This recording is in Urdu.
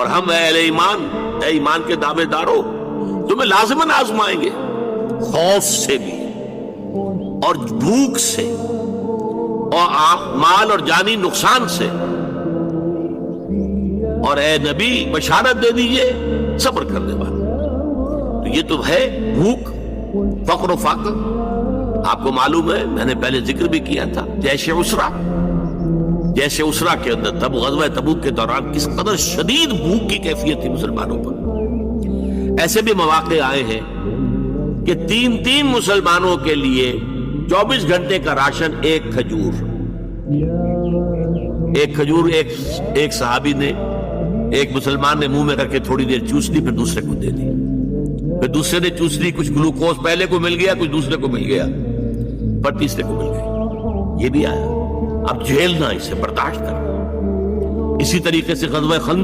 اور ہم اہل ایمان، اے ایمان کے دعوے داروں، تمہیں لازماً آزمائیں گے، خوف سے بھی اور بھوک سے اور مال اور جانی نقصان سے۔ اور اے نبی بشارت دے دیجئے صبر کرنے والے۔ تو یہ تو ہے بھوک، فقر و فاقہ۔ آپ کو معلوم ہے، میں نے پہلے ذکر بھی کیا تھا، جیسے اسرا کے اندر تب غزوہ تبوک کے دوران کس قدر شدید بھوک کی کیفیت تھی مسلمانوں پر۔ ایسے بھی مواقع آئے ہیں کہ تین مسلمانوں کے لیے 24 گھنٹے کا راشن ایک کھجور ایک صحابی نے، ایک مسلمان نے منہ میں کر کے تھوڑی دیر چوس لی، پھر دوسرے کو دے دی، پھر دوسرے نے چوس لی، کچھ گلوکوز پہلے کو مل گیا، کچھ دوسرے کو مل گیا، پر تیسرے کو مل گئی۔ یہ بھی آیا، اب جھیلنا، اسے برداشت کرنا۔ اسی طریقے سے غزوہ خندق